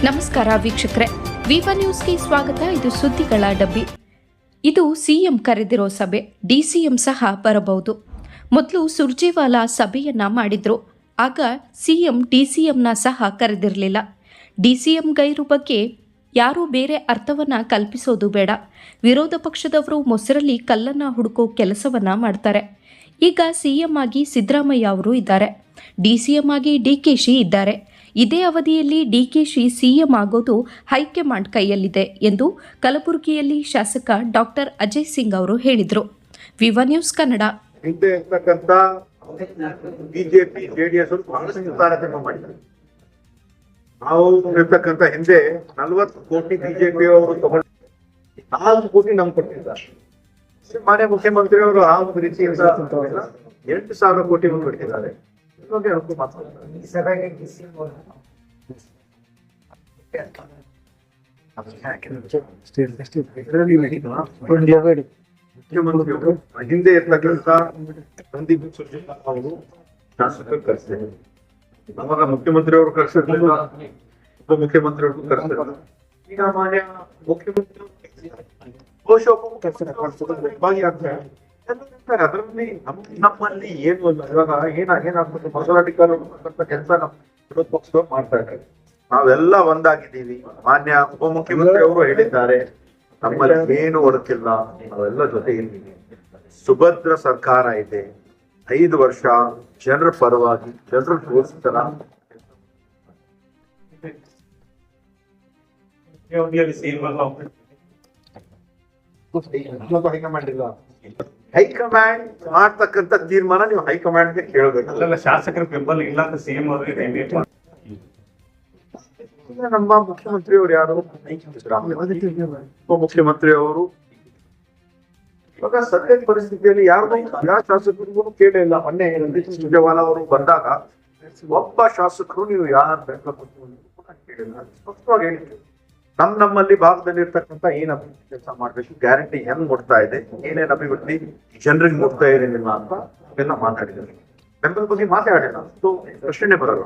ನಮಸ್ಕಾರ ವೀಕ್ಷಕರೇ, ವಿವಾ ನ್ಯೂಸ್ಗೆ ಸ್ವಾಗತ. ಇದು ಸುದ್ದಿಗಳ ಡಬ್ಬಿ. ಇದು ಸಿಎಂ ಕರೆದಿರೋ ಸಭೆ. ಡಿಸಿಎಂ ಸಹ ಬರಬಹುದು. ಮೊದಲು ಸುರ್ಜೇವಾಲಾ ಸಭೆಯನ್ನ ಮಾಡಿದ್ರು. ಆಗ ಸಿಎಂ ಡಿಸಿಎಂನ ಸಹ ಕರೆದಿರಲಿಲ್ಲ. ಡಿಸಿಎಂ ಗೈರು ಬಗ್ಗೆ ಯಾರೂ ಬೇರೆ ಅರ್ಥವನ್ನ ಕಲ್ಪಿಸೋದು ಬೇಡ. ವಿರೋಧ ಪಕ್ಷದವರು ಮೊಸರಲ್ಲಿ ಕಲ್ಲನ್ನ ಹುಡುಕೋ ಕೆಲಸವನ್ನ ಮಾಡ್ತಾರೆ. ಈಗ ಸಿಎಂ ಆಗಿ ಸಿದ್ದರಾಮಯ್ಯ ಅವರು ಇದ್ದಾರೆ. ಡಿಸಿಎಂ ಆಗಿ ಡಿಕೆಶಿ ಇದ್ದಾರೆ. ಇದೇ ಅವಧಿಯಲ್ಲಿ ಡಿಕೆಶಿ ಸಿಎಂ ಆಗೋದು ಹೈಕಮಾಂಡ್ ಕೈಯಲ್ಲಿದೆ ಎಂದು ಕಲಬುರಗಿಯಲ್ಲಿ ಶಾಸಕ ಡಾಕ್ಟರ್ ಅಜಯ್ ಸಿಂಗ್ ಅವರು ಹೇಳಿದರು. ವಿವಾ ನ್ಯೂಸ್ ಕನ್ನಡ. ಹಿಂದೆ ಇರ್ತಕ್ಕಂಥ ಬಿಜೆಪಿ ಜೆಡಿಎಸ್ ಬಹಳಷ್ಟು ತಾರತಮ್ಯ ಮಾಡಿದ್ದಾರೆ. ನಾವು ಇರ್ತಕ್ಕಂಥ ಹಿಂದೆ 40 ಕೋಟಿ ಬಿಜೆಪಿ ಅವರು ತಗೊಂಡು 4 ಕೋಟಿ ನಮ್ಗೆ ಕೊಟ್ಟಿದ್ದಾರೆ. ಮಾನ್ಯ ಮುಖ್ಯಮಂತ್ರಿ ಅವರು ಆ ಒಂದು ರೀತಿಯಿಂದ 8,000 ಕೋಟಿ ಕೊಟ್ಟಿದ್ದಾರೆ. ಮುಖ್ಯಮಂತ್ರಿಗಳು ಹಿಂದೆ ಇರ್ತಕ್ಕಂಥ ರಂದೀಪ್ ಸುರ್ಜೇವಾಲಾ ಅವರು ಶಾಸಕರು ಕರೆಸಿದ್ರು. ಅವಾಗ ಮುಖ್ಯಮಂತ್ರಿ ಅವರು ಕರೆಸಿರ್ಲಿಲ್ಲ, ಉಪಮುಖ್ಯಮಂತ್ರಿ ಅವರು ಕರೆಸಿದ್ರು. ಈಗ ಮಾನ್ಯ ಮುಖ್ಯಮಂತ್ರಿ ಅದರಲ್ಲಿ ನಮ್ಮಲ್ಲಿ ಏನು ಇಲ್ಲ. ಇವಾಗ ಏನಾಗ್ತದೆ, ಮಸಲಾಟಿಕಲ್ ಕೆಲಸ ನಮ್ಮ ವಿರೋಧ ಪಕ್ಷದವ್ರು ಮಾಡ್ತಾ ಇದ್ದಾರೆ. ನಾವೆಲ್ಲ ಒಂದಾಗಿದ್ದೀವಿ. ಮಾನ್ಯ ಉಪಮುಖ್ಯಮಂತ್ರಿ ಅವರು ಹೇಳಿದ್ದಾರೆ, ನಮ್ಮಲ್ಲಿ ಏನು ಒಡಕಿಲ್ಲ, ನಾವೆಲ್ಲ ಜೊತೆಗಿದ್ದೀವಿ. ಸುಭದ್ರ ಸರ್ಕಾರ ಇದೆ. 5 ವರ್ಷ ಜನರ ಪರವಾಗಿ, ಜನರ ಗೋಸ್ಕರ ಹೈಕಮಾಂಡ್ ಮಾಡ್ತಕ್ಕಂಥ ತೀರ್ಮಾನ ನೀವು ಹೈಕಮಾಂಡ್ಗೆ ಕೇಳಬೇಕು. ಶಾಸಕರ ಬೆಂಬಲ ಇಲ್ಲ ಅಂತ ಸಿಎಂ ಅವರು ನಮ್ಮ ಮುಖ್ಯಮಂತ್ರಿ ಅವರು ಯಾರು, ಉಪಮುಖ್ಯಮಂತ್ರಿ ಅವರು ಇವಾಗ ಸದ್ಯದ ಪರಿಸ್ಥಿತಿಯಲ್ಲಿ ಯಾರು ಯಾವ ಶಾಸಕರಿಗೂ ಕೇಳೇ ಇಲ್ಲ. ಮೊನ್ನೆ ರಂದೀಪ್ ಸುರ್ಜೇವಾಲಾ ಅವರು ಬಂದಾಗ ಒಬ್ಬ ಶಾಸಕರು ನೀವು ಯಾರು ಬೆಂಬಲ ಕೇಳಿಲ್ಲ, ಸ್ಪಷ್ಟವಾಗಿ ಹೇಳಿದ್ರು. ನಮ್ಮಲ್ಲಿ ಭಾಗದಲ್ಲಿ ಇರ್ತಕ್ಕಂಥ ಏನ್ ಅಭಿವೃದ್ಧಿ ಕೆಲಸ ಮಾಡ್ಬೇಕು, ಗ್ಯಾರಂಟಿ ಹೆಂಗ್ ಕೊಡ್ತಾ ಇದೆ, ಏನೇನ್ ಅಭಿವೃದ್ಧಿ ಜನರಿಗೆ ಮುಟ್ತಾ ಇದೆ ಅಂತ ಎಲ್ಲ ಮಾತಾಡಿದ್ದಾರೆ. ಬೆಂಬಲ ಬಗ್ಗೆ ಮಾತಾಡಿಲ್ಲ, ಪ್ರಶ್ನೆ ಬರಲ್ಲ.